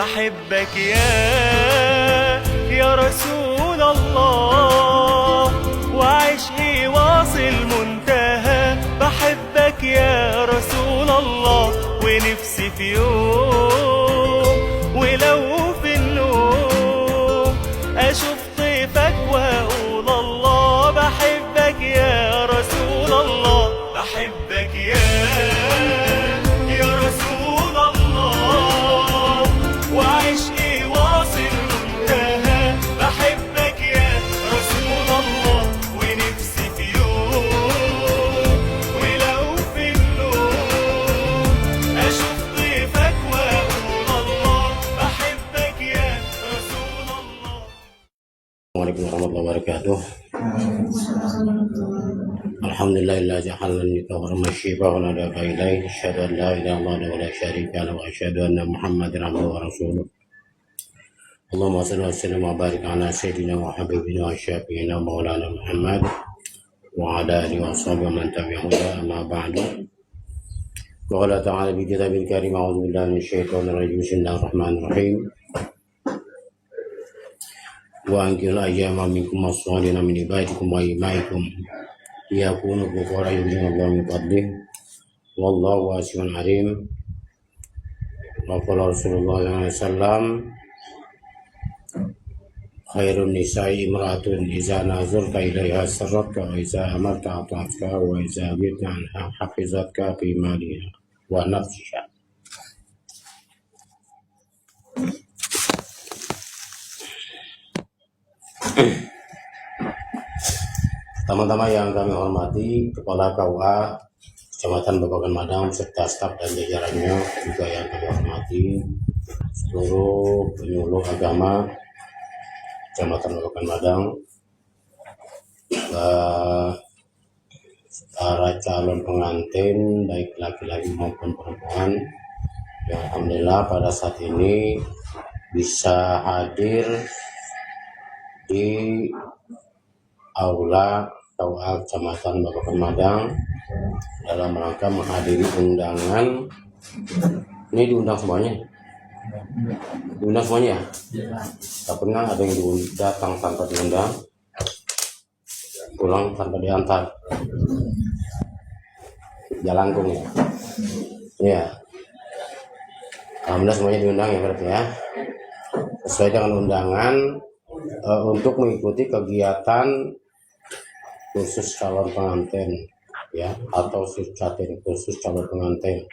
بحبك يا رسول الله، وعشقي واصل منتهى. بحبك يا رسول الله، ونفسي في يوم ولو في النوم أشوف طيفك وأقول الله. بحبك يا رسول الله، بحبك يا رسول الله، وعشقي واصل منتهى. بحبك يا رسول الله، ونفسي في يوم ولو في النوم أشوف طيفك وأقول الله. بحبك يا رسول الله. Assalamualaikum warahmatullahi wabarakatuh. Alhamdulillah ja'alna nitawar masyifa wa nadafa ilaih. Asyhadu an la ilaha illallah wa la syarika lahu wa asyhadu anna Muhammadan abduhu wa rasuluh. Allahumma shalli wa sallim wa barik ala sayyidina wa habibina wa syafiina maulana Muhammad wa ala alihi wa sahbihi man tabi'ahu amma ba'du. Wa qala ta'ala bi kitabil karim a'udzu billahi minasyaitonir rajim. Bismillahirrahmanirrahim. Wa anqil ayyama minkum as-salihina min ibadikum wa imaikum yakunu fuqara yughnillahu min fadlih wallahu wasi'un alim. Wa qala Rasulullah sallallahu alaihi wasallam khairun nisa'i imra'atun iza nazarta ilaiha sarratka wa iza amarta ata'atka wa iza ghibta anha hafizatka fi maliha wa nafsiha. Teman-teman yang kami hormati, Kepala KUA Kecamatan Babakan Madang serta staf dan jajarannya, juga yang kami hormati seluruh penyuluh agama Kecamatan Babakan Madang, para calon pengantin baik laki-laki maupun perempuan yang alhamdulillah pada saat ini bisa hadir di Aula KUA Kecamatan Babakan Madang dalam rangka menghadiri undangan. Ini diundang semuanya? Diundang semuanya? Tak pernah ada yang datang tanpa diundang, pulang tanpa diantar. Jalangkung ya? Ya. Alhamdulillah semuanya diundang ya berarti ya. Sesuai dengan undangan untuk mengikuti kegiatan khusus calon pengantin ya, atau khusus calon pengantin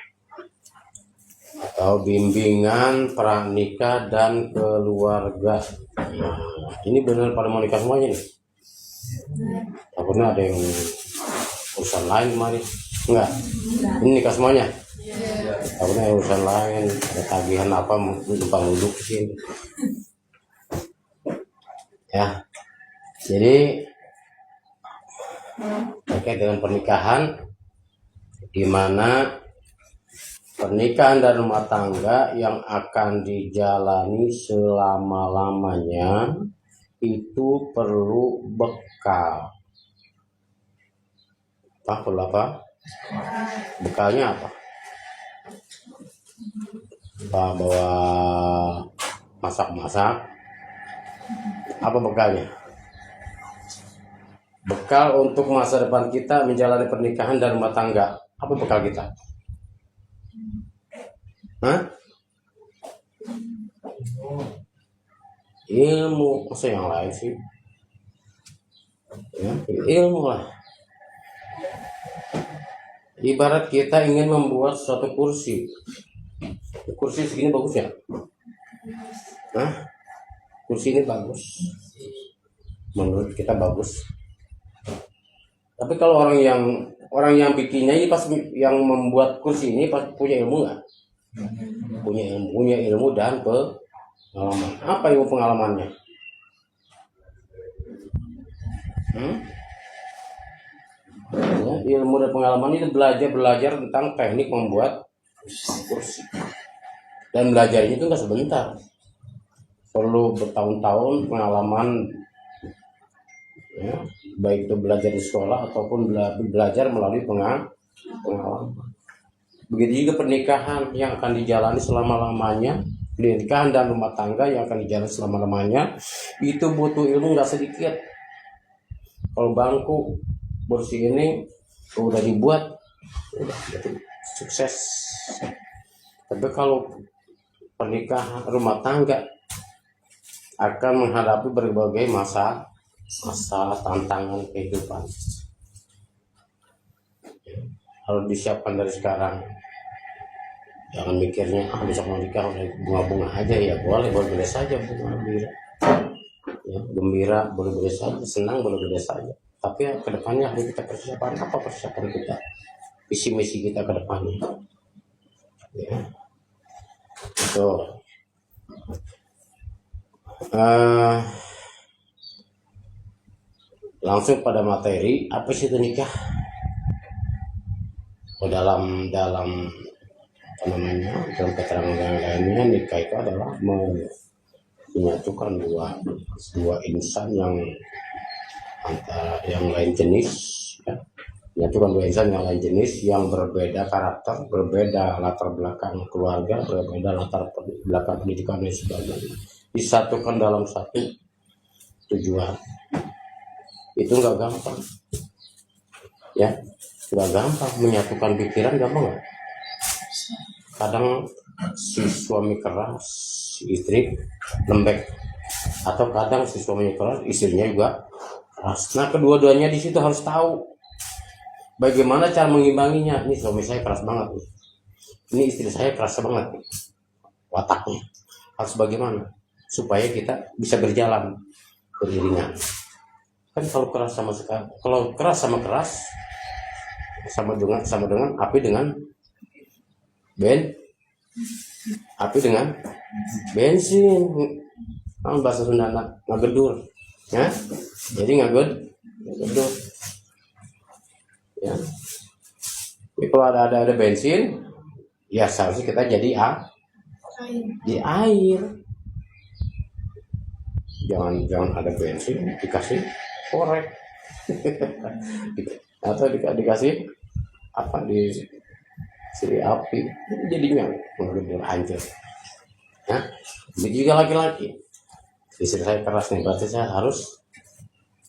atau bimbingan pranikah dan keluarga. Nah, ini benar pada mau nikah semuanya nih? Takutnya ada yang urusan lain kemarin. Enggak, ini nikah semuanya? Takutnya ada urusan lain, ada tagihan apa numpang duduk sini ya. Jadi terkait dengan pernikahan, di mana pernikahan dan rumah tangga yang akan dijalani selama-lamanya itu perlu bekal. Perlu apa? Bekalnya apa? Bawa masak-masak. Apa bekalnya? Bekal untuk masa depan kita menjalani pernikahan dan rumah tangga. Apa bekal kita? Hah? Ilmu. Masa yang lain sih? Ya, ilmu lah. Ibarat kita ingin membuat suatu kursi. Kursi segini bagus ya? Hah? Kursi ini bagus. Menurut kita bagus. Tapi kalau orang yang bikinnya ini pas yang membuat kursi ini pas punya ilmu nggak? Punya ilmu dan pengalaman. Apa ilmu pengalamannya? Ya, ilmu dan pengalaman itu belajar tentang teknik membuat kursi. Dan belajar itu nggak sebentar. Perlu bertahun-tahun pengalaman. Ya, baik itu belajar di sekolah ataupun belajar melalui pengalaman. Begitu juga pernikahan yang akan dijalani selama-lamanya Pernikahan dan rumah tangga yang akan dijalani selama-lamanya itu butuh ilmu nggak sedikit. Kalau bangku bersih ini udah dibuat, udah itu sukses. Tapi kalau pernikahan rumah tangga akan menghadapi berbagai masalah tantangan kehidupan. Harus disiapkan dari sekarang. Jangan mikirnya besok mau nikah udah bunga-bunga aja, ya boleh saja bunga gembira, ya gembira boleh saja, senang boleh saja. Tapi ya, kedepannya harus kita persiapan. Apa persiapan kita, visi misi kita ke depannya, ya itu. Langsung pada materi, apa sih itu nikah? Dalam dalam keterangan yang lainnya, nikah itu adalah menyatukan dua insan yang antara yang lain jenis, ya. Menyatukan dua insan yang lain jenis yang berbeda karakter, berbeda latar belakang keluarga, berbeda latar belakang pendidikan dan sebagainya, disatukan dalam satu tujuan. Itu nggak gampang, ya nggak gampang. Menyatukan pikiran gampang nggak? Kadang si suami keras, si istri lembek, atau kadang si suaminya keras, istrinya juga keras. Nah, kedua-duanya di situ harus tahu bagaimana cara mengimbanginya. Ini suami saya keras banget, ini istri saya keras banget, wataknya harus bagaimana supaya kita bisa berjalan beriringan. Kan kalau keras sama keras sama dengan api dengan bensin. Bahasa Sunda ngagedur, ya. Jadi ngagedur, ya. Jadi kalau ada bensin, ya seharusnya kita jadi air. Jangan ada bensin dikasih korek atau dikasih apa di siri api, jadinya mengedur hancur. Nah, begitu juga laki-laki. Istri saya keras nih, berarti saya harus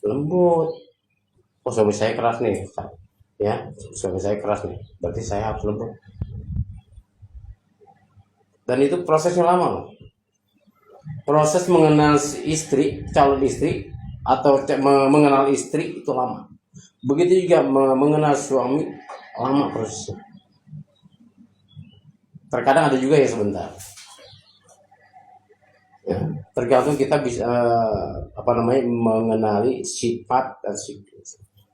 lembut. Oh, suami saya keras nih, ya suami saya keras nih, berarti saya harus lembut. Dan itu prosesnya lama loh. Proses mengenal istri, calon istri atau mengenal istri itu lama. Begitu juga mengenal suami, lama prosesnya. Terkadang ada juga yang sebentar, ya, tergantung kita bisa mengenali sifat dan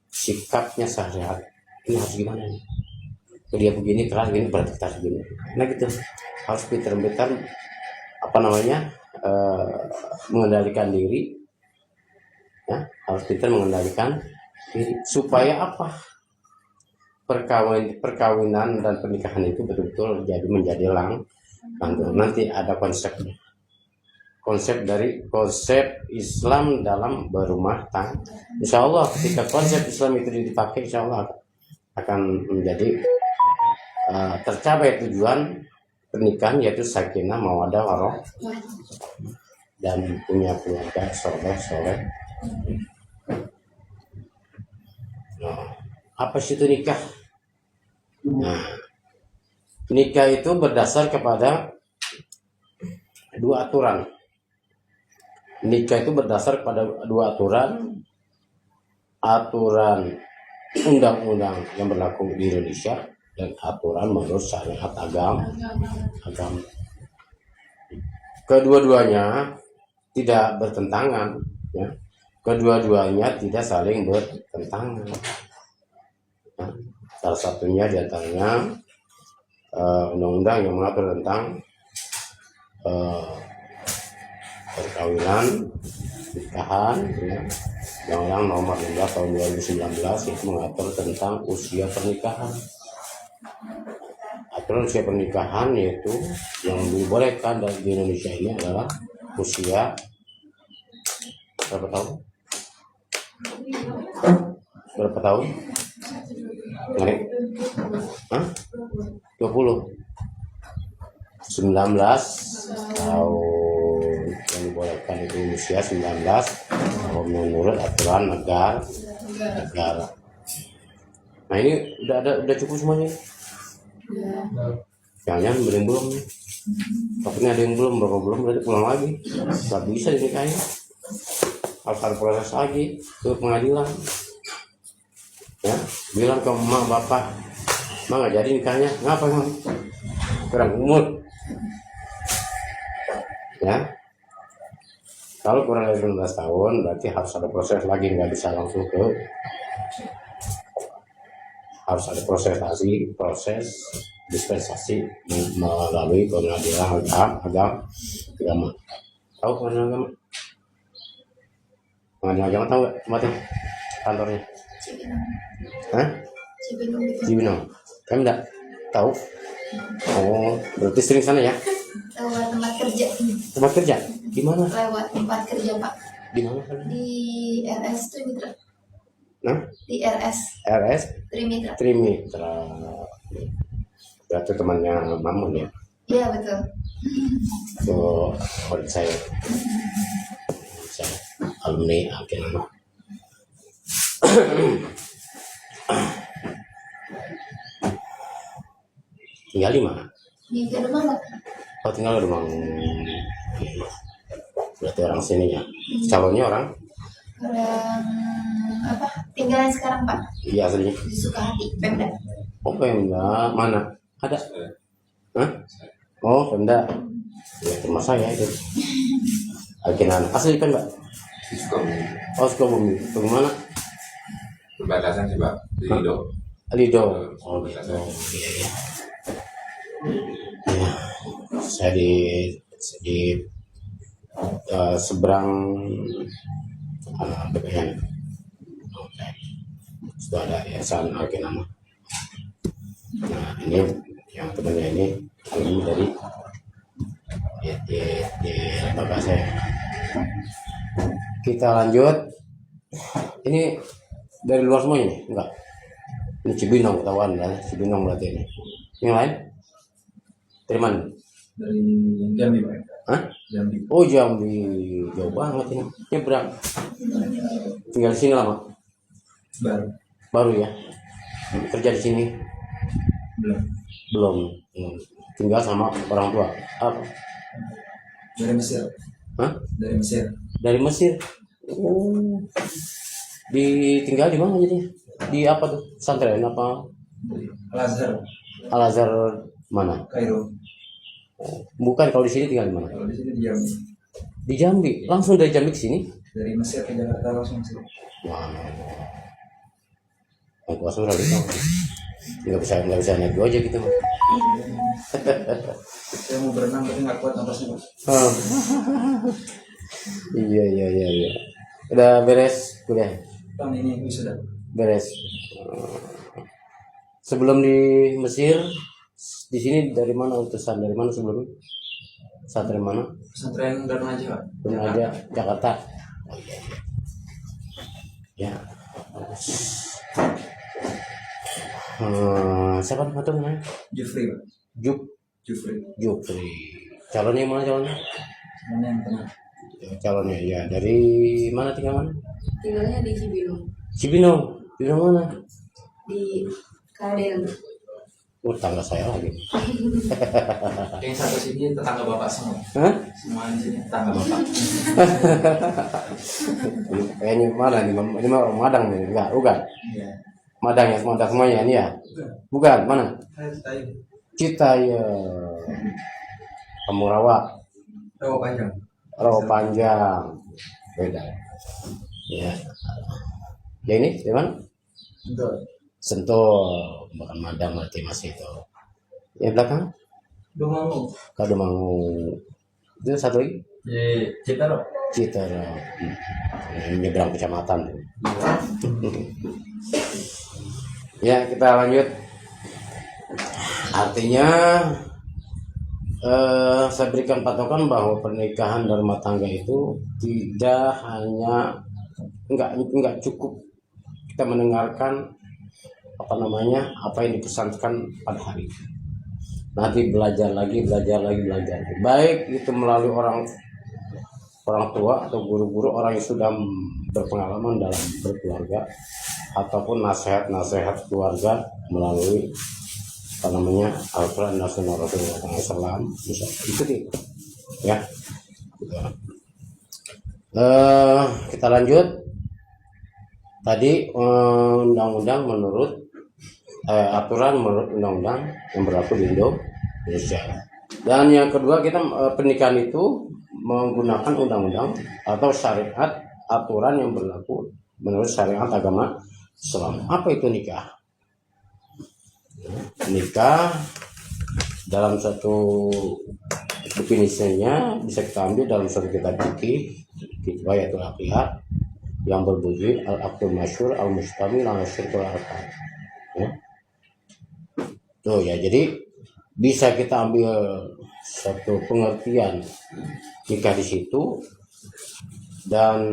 sikapnya sehari-hari. Ini harus gimana nih? Dia begini keras gini, berarti kita harus gini. Nah gitu, harus pintar-pintar mengendalikan diri, ya, harus pintar mengendalikan diri supaya apa? Perkawinan dan pernikahan itu betul-betul menjadi langgeng. Nanti ada konsepnya, konsep Islam dalam berumah tangga. Insya Allah ketika konsep Islam itu dipakai, insya Allah akan menjadi tercapai tujuan pernikahan, yaitu sakinah mawaddah warahmah dan punya keluarga soleh. Nah, apa sih itu nikah? Nah, nikah itu berdasar kepada dua aturan. Nikah itu berdasar kepada dua aturan. Aturan undang-undang yang berlaku di Indonesia dan aturan menurut syariat agama. Kedua-duanya tidak bertentangan, ya. Kedua-duanya tidak saling bertentangan. Nah, salah satunya diantaranya undang-undang yang mengatur tentang perkawinan, nikahan, ya. Undang-undang nomor 15 tahun 2019 itu mengatur tentang usia pernikahan. Aturan usia pernikahan yaitu yang dibolehkan di Indonesia ini adalah usia berapa tahun? 20 19 tahun yang dibolehkan itu usia 19 kalau menurut aturan negara. Nah ini udah cukup semuanya. Jangan belum nih. Takutnya ada yang belum, berapa belum berarti pulang lagi. Gak bisa dinikahin. Harus ada proses lagi ke pengadilan. Ya, bilang ke emak bapak, "Mak nggak jadi nikahnya, ngapa emang? Kurang umur." Ya, kalau kurang dari 19 tahun berarti harus ada proses lagi, nggak bisa langsung ke, harus ada proses dispensasi melalui pengadilan agama. Tahu pengadilan agama? Pengadilan agama tahu nggak tempatnya, kantornya? Hah? Cibinong. Kamu enggak tahu? Oh, berarti sering sana ya? Lewat tempat kerja. Tempat kerja? Di mana? Lewat tempat kerja Pak. Di mana? Di RS Trimitra. Nah? Di RS RS Trimitra. Trimitra. Berarti temannya Mamun ya? Iya betul. So, murid saya alumni Alkenama. Tinggal di mana? Di rumah Pak. Oh, tinggal di rumah. Berarti orang sini ya. Calonnya orang? Orang apa? Tinggalan sekarang Pak. Iya aslinya. Di Sukahati, Pemda. Oh, Pemda mana? Ada? Hah? Oh, Pemda. Ya, rumah saya itu. Alkenan. Asli Pemda? Sukabumi. Oh, Sukabumi. Bagaimana? Perbatasan sih Pak, di Lido. Lido. Oh, gitu. Iya, iya. Ya, saya di seberang BPN. Sudah ada yayasan Alkenama. Nah, ini yang temannya ini alumni dari di lembaga saya. Kita lanjut. Ini dari luar semua ini? Enggak. Ini Cibinong ketahuan ya. Cibinong berarti ini. Yang lain? Dari mana? Dari Jambi Pak. Hah? Jambi. Oh, Jambi. Jauh banget ini. Nyebrang. Tinggal di sini lama? Baru. Baru ya? Kerja di sini? Belum. Belum. Tinggal sama orang tua? Apa? Dari Mesir. Hah? Dari Mesir. Dari Mesir? Oh. Tinggal di mana jadi? Di apa tuh? Pesantren apa? Al-Azhar. Al-Azhar mana? Kairo. Bukan, kalau di sini tinggal di mana? Kalau di sini di Jambi. Di Jambi. Langsung dari Jambi ke sini? Dari Mesir ke Jakarta langsung sih. Wah. Yang kuasa udah gitu. Nggak bisa naik aja gitu. Saya mau berenang tapi nggak kuat napasnya Pak. Oh. Iya. Udah beres kuliah? Bang ini sudah. Beres. Sebelum di Mesir, di sini dari mana utusan? Dari mana sebelumnya? Pesantren mana? Pesantren Darun Aja Pak. Darun Aja, Jakarta. Oh, iya. Ya. Siapa nama tuh namanya? Jufri Pak. Jufri. Jupri. Calonnya mana calonnya? Mana yang tengah? Calonnya ya dari mana, tinggal mana? Tinggalnya di Cibinong. Cibinong. Cibinong mana? Di Kalden. Oh, tangga saya lagi. Yang satu sini tetangga bapak semua. Hah? Semua di sini tetangga bapak. Kayaknya mana nih? Ini mah orang Madang nih. Enggak, bukan. Iya. Madang ya, semuanya ini ya. Bukan, mana? Saya Cita ya. Amurawa. Rawa panjang. Rawa Panjang. Beda. Ya. Ya ini di mana? Betul. Sentul, bukan Madang berarti masih itu. Yang belakang? Domangu. Kalau mau itu satu lagi? Citaro. Citara. Nyebrang kecamatan. Ya, kita lanjut. Artinya saya berikan patokan bahwa pernikahan dan rumah tangga itu tidak hanya enggak cukup kita mendengarkan apa yang dipesankan pada hari. nanti belajar lagi. Baik itu melalui orang tua atau guru-guru, orang yang sudah berpengalaman dalam berkeluarga, ataupun nasihat keluarga melalui Al-Quran dan Sunnah Rasulullah SAW. Ikuti ya. Kita lanjut. Tadi undang-undang menurut aturan menurut undang-undang yang berlaku di Indonesia. Dan yang kedua, kita pernikahan itu menggunakan undang-undang atau syariat, aturan yang berlaku menurut syariat agama Islam. Apa itu nikah? Nikah dalam satu definisinya bisa kita ambil dalam satu kitab fikih, yaitu Aqiyah, yang berbunyi al-aqdul masyhur al-mustamil ala syirkul arkan. Ya. Tuh ya, jadi bisa kita ambil satu pengertian nikah di situ, dan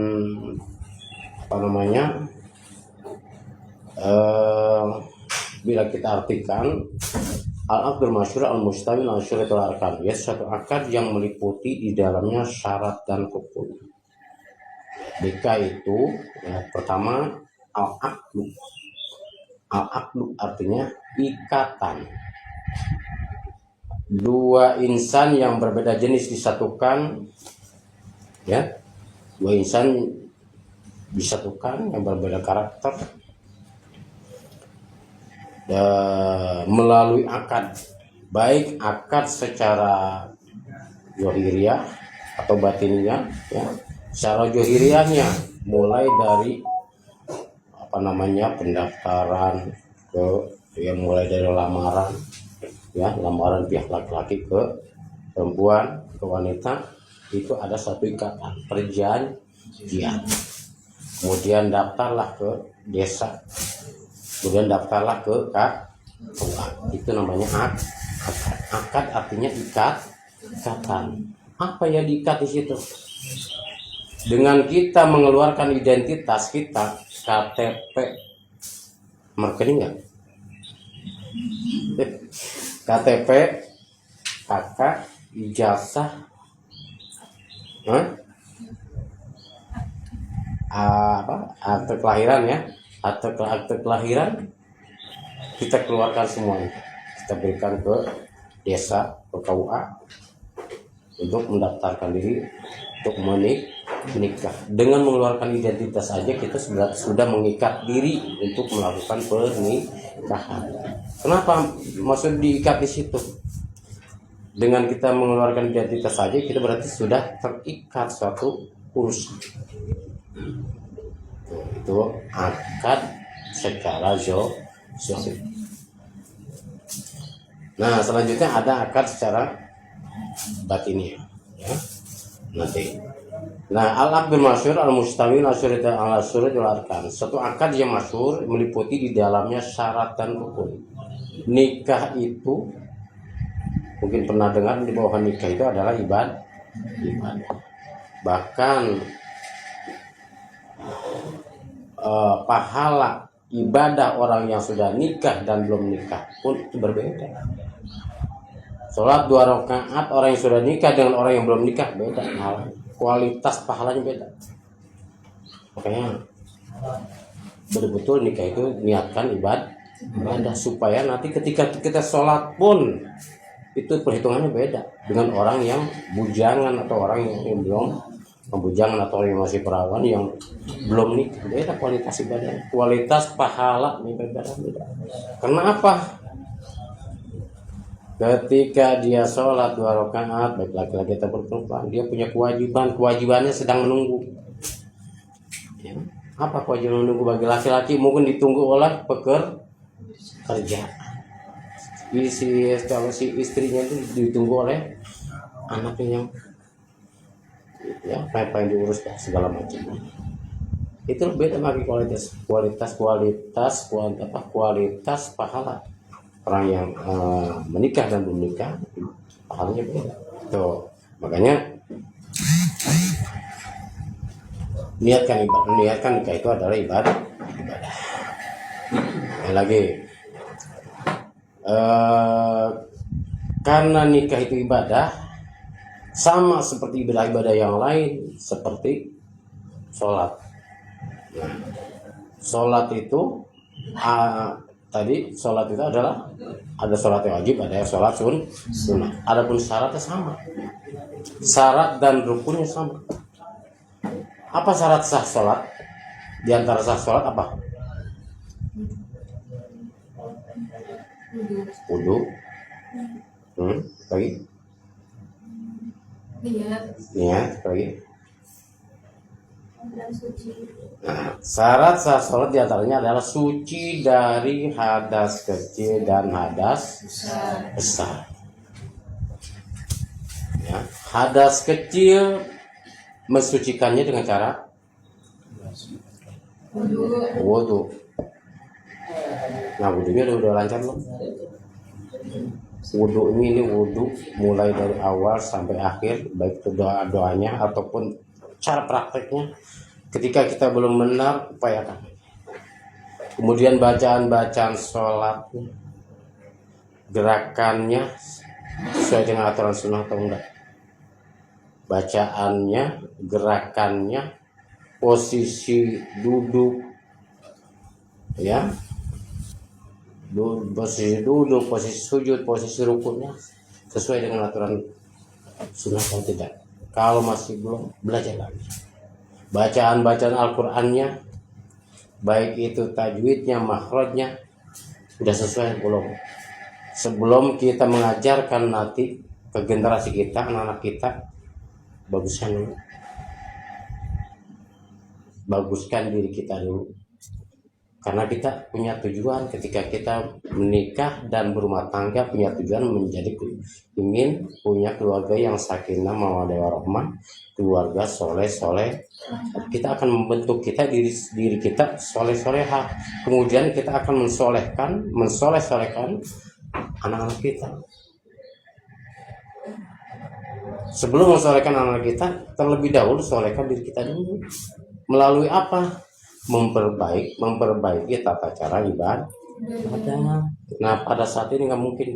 bila kita artikan al-aqdul masyhur al-mustamil ala syirkul arkan, ya satu akad yang meliputi di dalamnya syarat dan rukun. Nikah itu ya, pertama al-aqdu. Al-aqdu artinya ikatan. Dua insan yang berbeda jenis disatukan, ya. Dua insan disatukan yang berbeda karakter melalui akad, baik akad secara zahiriyah atau batiniyah, ya. Secara zahiriyahnya mulai dari pendaftaran mulai dari lamaran, ya, lamaran pihak laki-laki ke perempuan, ke wanita, itu ada satu ikatan perjanjian. Kemudian daftarlah ke desa, kemudian daftarlah ke KUA, itu namanya akad. Akad artinya ikatan. Apa yang diikat di situ? Dengan kita mengeluarkan identitas kita, KTP, marketing nggak? KTP, KK, ijazah, akte kelahiran, ya, akte kelahiran, kita keluarkan semuanya, kita berikan ke desa, ke KUA untuk mendaftarkan diri untuk menikah. Dengan mengeluarkan identitas saja kita sudah mengikat diri untuk melakukan pernikahan. Kenapa maksud diikat di situ? Dengan kita mengeluarkan identitas saja kita berarti sudah terikat suatu urusan. Itu akad secara zahir. Nah, selanjutnya ada akad secara batiniyah, ya. Nanti. Nah, al-aqdul masyhur al-mustamil ala syurut wal arkan. Satu akad yang masyhur meliputi di dalamnya syarat dan rukun. Nikah itu mungkin pernah dengar di bawah nikah itu adalah ibadah. Bahkan pahala ibadah orang yang sudah nikah dan belum nikah pun itu berbeda. Sholat 2 rakaat orang yang sudah nikah dengan orang yang belum nikah beda, kualitas pahalanya beda. Makanya betul-betul nikah itu niatkan ibadah supaya nanti ketika kita sholat pun itu perhitungannya beda dengan orang yang bujangan atau orang yang belum bujangan atau orang yang masih perawan yang belum nikah. Beda kualitas ibadah, kualitas pahala beda. Karena apa? Ketika dia sholat 2 rakaat, baik laki-laki atau perempuan, dia punya kewajibannya sedang menunggu. Ya. Apa kewajiban menunggu bagi laki-laki? Mungkin ditunggu oleh pekerja. Kalau si istrinya itu ditunggu oleh anaknya yang, ya, apa yang diurus segala macam. Itu beda lagi kualitas pahala. Orang yang menikah dan belum menikah pahalanya beda. Tuh, makanya niatkan nikah itu adalah ibadah. Lagi karena nikah itu ibadah, sama seperti ibadah-ibadah yang lain, seperti sholat. Nah, sholat itu tadi sholat itu adalah ada sholat yang wajib, ada yang sholat sunnah. Adapun syaratnya sama, syarat dan rukunnya sama. Apa syarat sah sholat? Di antara sah sholat apa? Wudu. Lagi? Niat. Lagi? Nah, syarat sah sholat diantaranya adalah suci dari hadas kecil dan hadas besar. Ya, hadas kecil mensucikannya dengan cara wudu. Nah, wudunya udah lancar belum? Wudu ini wudu mulai dari awal sampai akhir, baik itu doanya ataupun cara prakteknya. Ketika kita belum benar, upayakan. Kemudian bacaan sholatnya, gerakannya sesuai dengan aturan sunnah atau enggak. Bacaannya, gerakannya, posisi duduk, ya, posisi duduk, posisi sujud, posisi rukunnya sesuai dengan aturan sunnah atau tidak. Kalau masih belum, belajar lagi. Bacaan Al-Qur'annya, baik itu tajwidnya, makhrajnya, sudah sesuai belum? Sebelum kita mengajarkan nanti ke generasi kita, anak-anak kita, baguskan diri kita dulu. Karena kita punya tujuan ketika kita menikah dan berumah tangga, punya tujuan ingin punya keluarga yang sakinah mawaddah warahmah, keluarga soleh. Kita akan membentuk diri kita soleh-solehah. Kemudian kita akan mensolehkan anak-anak kita. Sebelum mensolehkan anak kita, terlebih dahulu solehkan diri kita dulu. Melalui apa? Memperbaiki tata cara ibadah. Nah, pada saat ini nggak mungkin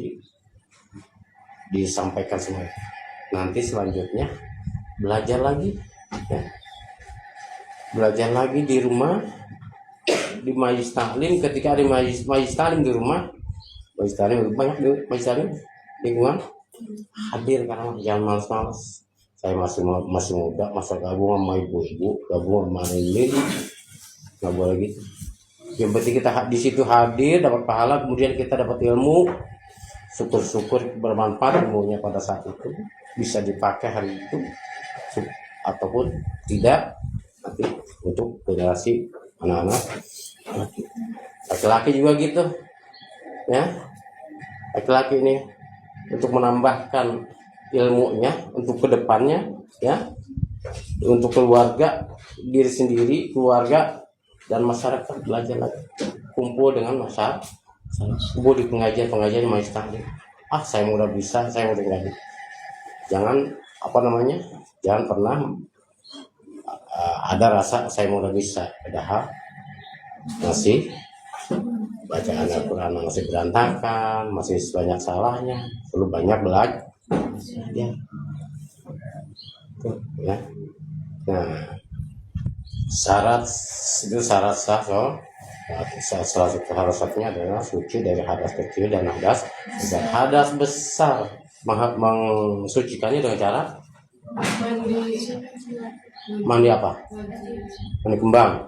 disampaikan semua. Nanti selanjutnya belajar lagi, ya. Belajar lagi di rumah, di majlis taklim. Ketika ada majlis taklim di rumah, majlis taklim banyak majlis taklim lingkungan hadir, karena jangan malas-malas. Saya masih muda, masa gabung sama ibu-ibu, gabung sama ini. Nggak boleh gitu. Yang penting kita di situ hadir, dapat pahala, kemudian kita dapat ilmu. Syukur-syukur bermanfaat ilmunya pada saat itu, bisa dipakai hari itu ataupun tidak nanti untuk generasi anak-anak. Laki-laki juga gitu, ya. Laki-laki ini untuk menambahkan ilmunya untuk kedepannya, ya, untuk keluarga, diri sendiri, keluarga dan masyarakat. Belajar lagi, kumpul dengan masyarakat, kumpul di pengajian majlis taklim. Saya udah bisa, saya udah nggak. Jangan jangan pernah ada rasa saya udah bisa, padahal masih bacaan Al-Quran masih berantakan, masih banyak salahnya, perlu banyak belajar. Ya. Nah, syarat sah salah satunya adalah suci dari hadas kecil dan hadas besar. Hadas besar mensucikannya dengan cara mandi apa? Mandi kembang.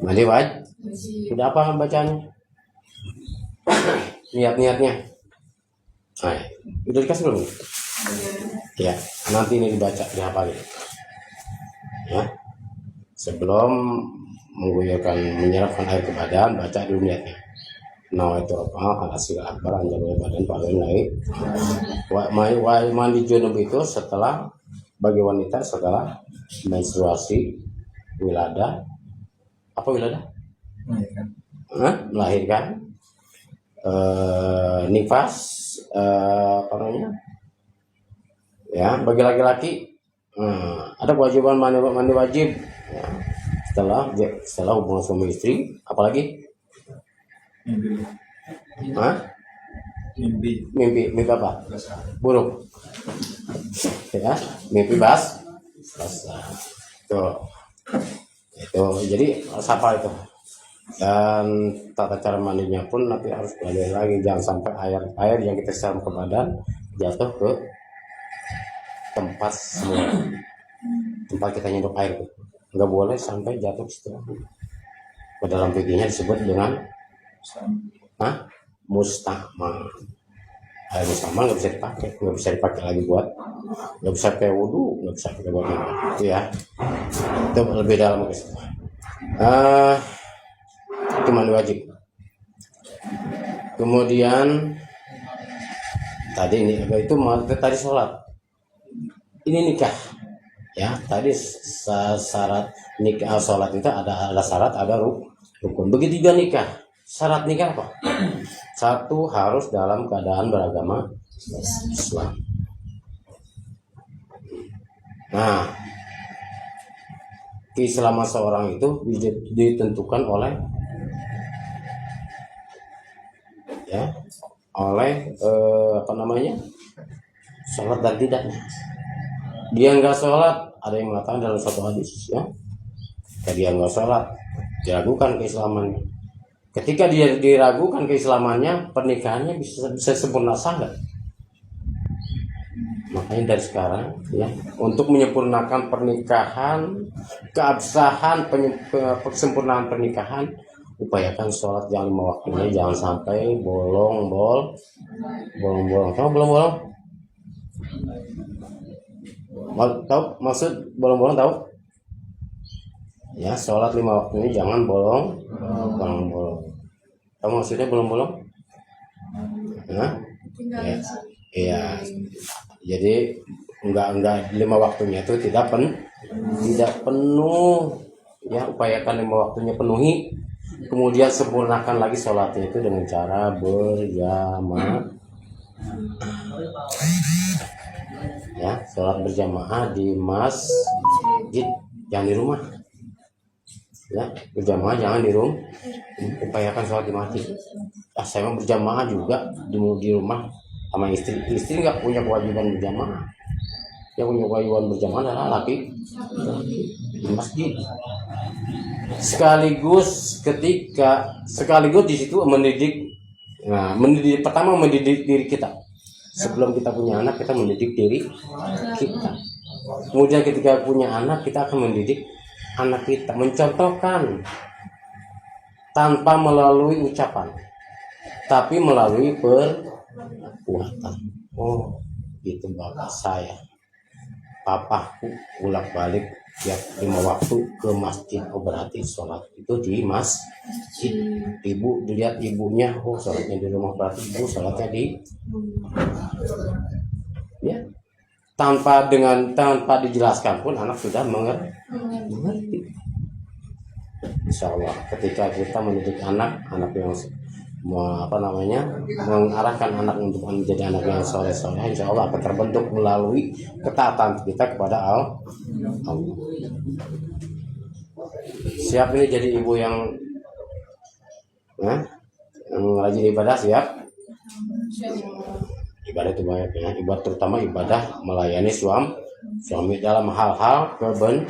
Mandi wajib. Sudah apa bacanya? Niatnya. Nah, udah dikasih belum? Ya, nanti ini dibaca, dihafalin. Ya, sebelum menyerapkan air ke badan, baca dulu niatnya. Nawaitu apa? Hasil akbar anjalul badan paling naik. Mandi junub itu setelah bagi wanita setelah menstruasi, wilada. Apa wilada? Melahirkan. Nifas, ya, bagi laki-laki ada kewajiban mandi wajib, ya, setelah hubungan suami istri. Apalagi Mimpi apa? Buruk. Ya, mimpi basah. Tuh. Itu jadi sapa itu. Dan tata cara mandinya pun nanti harus belajar lagi, jangan sampai air yang kita siram ke badan jatuh ke tempat semua, tempat kita nyedok air, nggak boleh sampai jatuh ke situ. Ke dalam fikihnya disebut dengan mustahmal. Air mustahmal nggak bisa dipakai lagi buat, nggak bisa pakai wudhu, nggak bisa pakai buat minum. Itu ya, itu lebih dalam ke situ. Itu mandi wajib. Kemudian tadi tadi sholat, ini nikah ya. Tadi syarat nikah sholat itu ada syarat, ada rukun. Begitu juga nikah. Syarat nikah apa? Satu, harus dalam keadaan beragama Islam. Nah, keislaman seorang itu ditentukan oleh sholat dan tidaknya. Dia nggak sholat, ada yang mengatakan dalam satu hadis ya, dia nggak sholat, diragukan keislamannya. Ketika dia diragukan keislamannya, pernikahannya bisa sempurna sah nggak? Makanya dari sekarang ya, untuk menyempurnakan pernikahan, keabsahan kesempurnaan pernikahan, upayakan sholat yang 5 waktunya, jangan sampai bolong-bolong. Kamu bolong-bolong? Tahu maksud bolong-bolong, tahu? Ya, sholat 5 waktunya jangan bolong. Tahu maksudnya bolong-bolong? Nah, iya. Jadi enggak 5 waktunya itu tidak penuh. Ya, upayakan 5 waktunya penuhi. Kemudian sempurnakan lagi sholatnya itu dengan cara berjamaah. Ya, sholat berjamaah di masjid, jangan di rumah. Ya, berjamaah jangan di rumah. Upayakan sholat di masjid. Saya mau berjamaah juga di rumah sama istri. Istri nggak punya kewajiban berjamaah. Yang punya kewajiban berjamaah adalah laki di masjid. Sekaligus di situ mendidik. Nah, pertama mendidik diri kita. Sebelum kita punya anak, kita mendidik diri kita. Kemudian ketika punya anak, kita akan mendidik anak kita, mencontohkan tanpa melalui ucapan, tapi melalui perbuatan. Oh, itu bapak saya, papaku bolak-balik tiap 5 waktu ke masjid. Oh, berarti sholat itu di masjid. Ibu dilihat ibunya, oh sholatnya di rumah, berarti ibu sholatnya di ya. Tanpa dijelaskan pun anak sudah mengerti. Insya Allah ketika kita mendidik anak yang mengarahkan anak untuk menjadi anak yang soleh, insya Allah akan terbentuk melalui ketaatan kita kepada Allah. Siap ini jadi ibu yang rajin ibadah, siap? Ibadah itu banyak ya, ibadah terutama ibadah melayani suami dalam hal-hal kebenaran.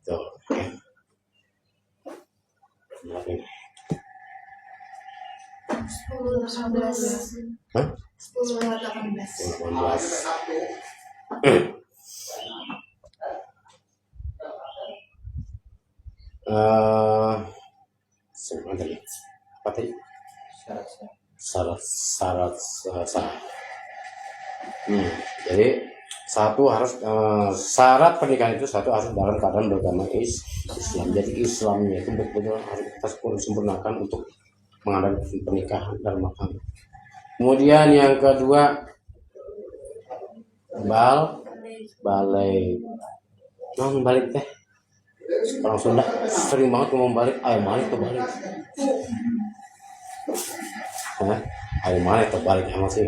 Tuh, ya. 18. Apa tadi? Syarat. Jadi syarat pernikahan itu harus dalam keadaan beragama Islam. Jadi Islamnya itu betul-betul harus kita sempurnakan untuk mengadakan pernikahan dan makan. Kemudian yang kedua, balik teh. Orang Sunda sering banget ngomong balik, ayo balik terbalik. Ayo mana terbalik emang sih?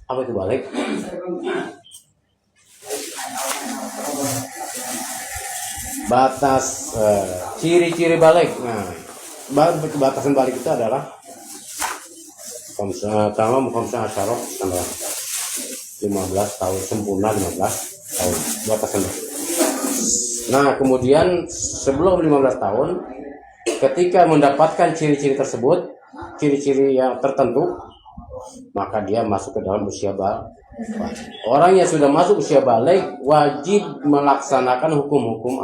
Apa itu balik? Batas ciri-ciri balik. Nah, batasan balik itu adalah pertama Khamsah Asyarah tanggal 15 tahun sempurna 15 tahun batasan balik. Nah kemudian sebelum 15 tahun ketika mendapatkan ciri-ciri tersebut, ciri-ciri yang tertentu, maka dia masuk ke dalam usia balik. Orang yang sudah masuk usia balik wajib melaksanakan hukum-hukum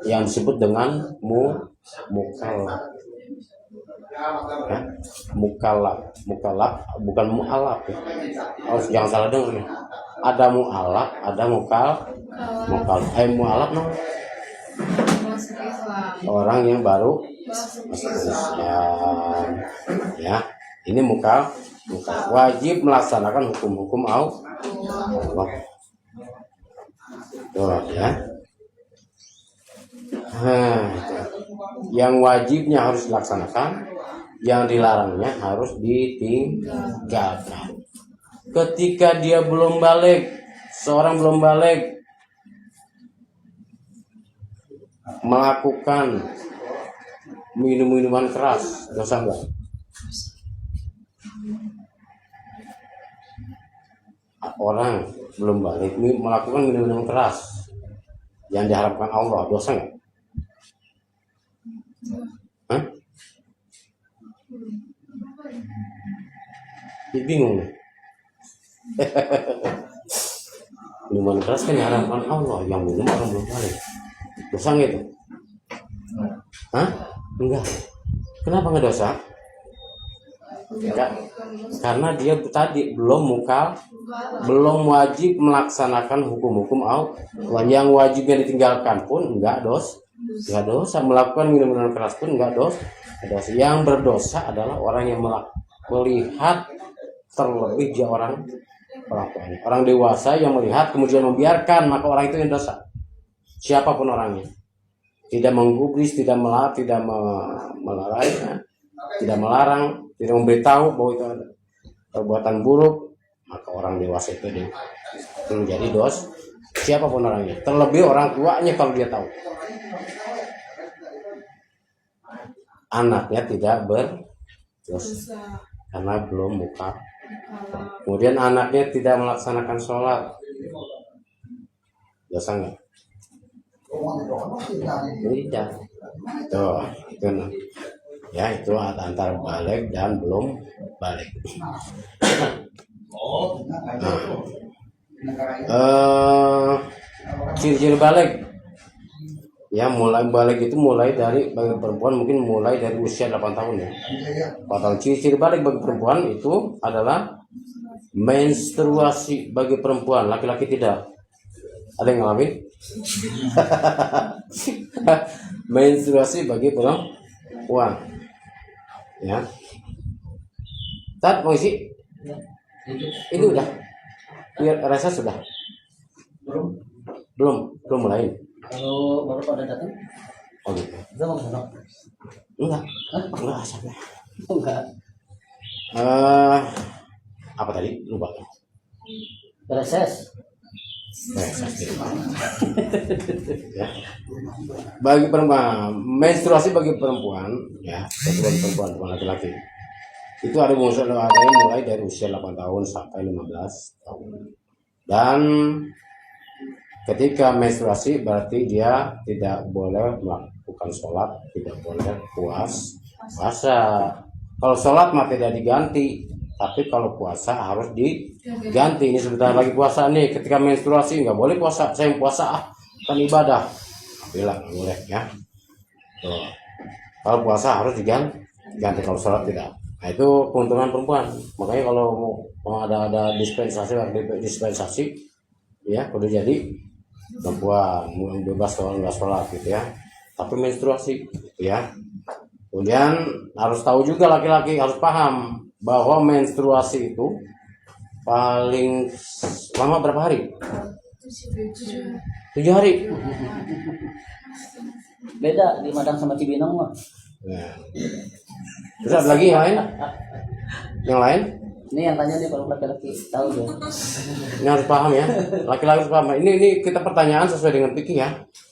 yang disebut dengan mukallaf. Ya, mukallaf bukan mu'alaf ya. Jangan salah dengar nih. Ada mu'alaf, ada mukallaf. Mu'alaf no? Orang yang baru masuk Islam. Ya, ini mukallaf wajib melaksanakan hukum-hukum Allah. Tuh ya. Yang wajibnya harus dilaksanakan, yang dilarangnya harus ditinggalkan. Ketika dia belum balik, seorang belum balik melakukan minuman keras, dosa enggak? Orang belum balik melakukan minuman keras yang diharapkan Allah, dosa enggak? Hah? Dia bingung nih. Minuman keras kan diharapkan Allah, yang minum orang belum balik, dosa enggak itu? Hah? Enggak. Kenapa enggak dosa? Enggak. Karena dia tadi belum wajib melaksanakan hukum-hukum Allah. Yang wajibnya ditinggalkan pun enggak dosa. Melakukan minuman keras pun enggak dosa. Yang berdosa adalah orang yang melihat terlebih dia orang tuanya. Orang dewasa yang melihat kemudian membiarkan, maka orang itu yang dosa. Siapapun orangnya. Tidak menggubris, tidak melarang, tidak melarang, tidak memberitahu bahwa itu ada perbuatan buruk, maka orang dewasa itu menjadi dosa. Siapapun orangnya, terlebih orang tuanya kalau dia tahu. Anaknya tidak berdosa karena belum muka. Kemudian anaknya tidak melaksanakan sholat, dosa enggak? Tidak. Tuh, itu ya, itu antara balik dan belum balik. Ciri-ciri balik ya, mulai balik itu mulai dari bagi perempuan mungkin mulai dari usia 8 tahun ya. Padahal ciri-ciri balik bagi perempuan itu adalah menstruasi bagi perempuan, laki-laki tidak. Ada yang ngalamin? Menstruasi bagi perempuan ya. Tat mau isi? Itu udah. Biar rasa sudah. Belum mulai. Kalau baru pada datang, Oh gitu. kita mau sana. Enggak asapnya. Enggak. Apa tadi? Lupa. Reses. Ya. Bagi perempuan, menstruasi bagi perempuan ya, bagi perempuan bukan laki-laki. Itu ada yang mulai dari usia 8 tahun sampai 15 tahun. Dan ketika menstruasi berarti dia tidak boleh melakukan sholat, tidak boleh puasa. Kalau sholat mah tidak diganti, tapi kalau puasa harus diganti. Ini sebentar lagi puasa nih, ketika menstruasi nggak boleh puasa. Saya puasa kan ibadah, bilang nggak boleh ya. Tuh. Kalau puasa harus diganti, kalau sholat tidak. Nah itu keuntungan perempuan. Makanya kalau mau ada dispensasi ya udah jadi perempuan bebas kalau nggak sholat gitu ya. Tapi menstruasi gitu ya. Kemudian harus tahu juga laki-laki harus paham bahwa menstruasi itu paling lama berapa hari? 7 hari. Beda di Madang sama Cibinong mah. Nah. Terus ada lagi yang lain? Yang lain? Ini yang tanya nih kalau laki-laki tahu dia. Ini harus paham ya, laki-laki harus paham. Ini kita pertanyaan sesuai dengan fikih ya.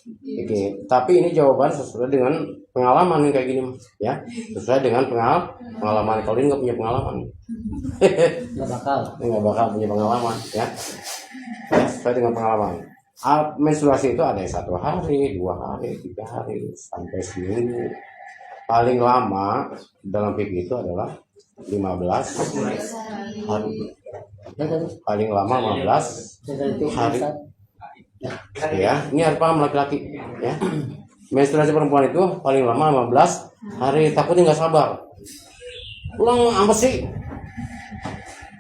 Oke, tapi ini jawaban sesuai dengan pengalaman nih kayak gini ya, sesuai dengan pengalaman. Kalau ini nggak punya pengalaman, Nggak bakal punya pengalaman ya. Sesuai dengan pengalaman. Menstruasi itu ada yang 1 hari, 2 hari, 3 hari, sampai seminggu. Paling lama dalam fikih itu adalah 15 hari. Paling lama 15 hari. Ya, ini harus paham laki-laki ya. Menstruasi perempuan itu paling lama 15 hari. Takutnya nggak sabar. Ulang apa sih?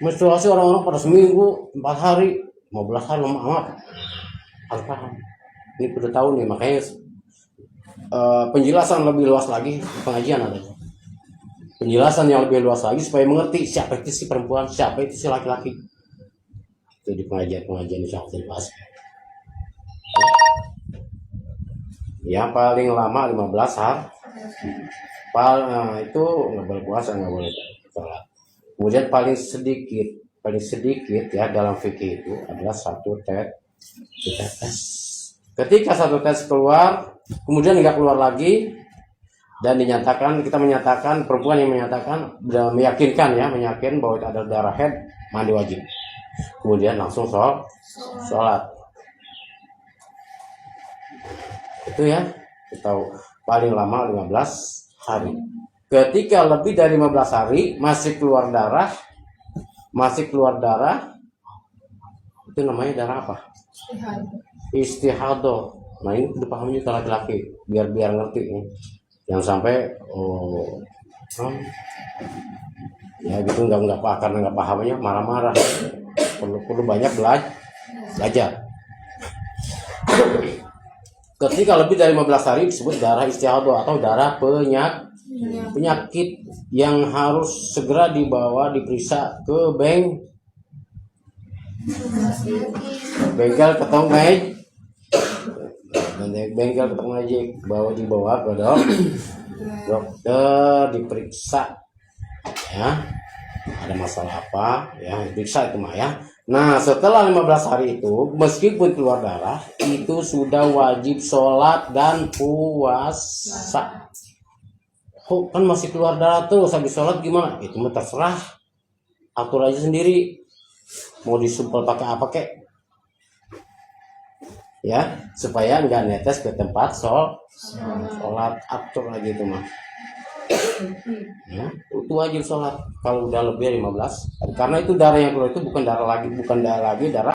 Menstruasi orang-orang pada seminggu, 4 hari, 15 hari lama amat. Harus paham. Ini udah tahu nih, makanya penjelasan lebih luas lagi pengajian ada. Penjelasan yang lebih luas lagi supaya mengerti siapa itu si perempuan, siapa itu si laki-laki. Itu di pengajian insya Allah dibahas. Ya paling lama 15 hari. Itu nggak boleh puasa, nggak boleh sholat. Kemudian paling sedikit ya dalam fikih itu adalah 1 tetes. Ketika 1 tetes keluar, kemudian nggak keluar lagi, dan kita menyatakan perempuan yang menyatakan meyakinkan bahwa itu adalah darah haid, mandi wajib. Kemudian langsung sholat. Itu ya, kita tahu paling lama 15 hari. Ketika lebih dari 15 hari masih keluar darah, itu namanya darah apa? Istihadah. Nah ini udah paham juga laki-laki, biar ngerti nih. Yang sampai ya gitu nggak karena nggak pahamnya marah-marah. Perlu banyak belajar. Ketika lebih dari 15 hari disebut darah istihadah atau darah penyakit yang harus segera diperiksa ke bengkel ketong meja. Bengkel ketemu aja dibawa ke dokter diperiksa ya, ada masalah apa ya, diperiksa itu mah ya. Nah setelah 15 hari itu meskipun keluar darah itu sudah wajib sholat dan puasa. Kan masih keluar darah terus habis sholat gimana? Itu mah terserah, atur aja sendiri, mau disumpel pakai apa kek ya, supaya nggak netes ke tempat sholat. Atur lagi itu mah ya, itu wajib sholat kalau udah lebih dari 15, karena itu darah yang keluar itu bukan darah lagi darah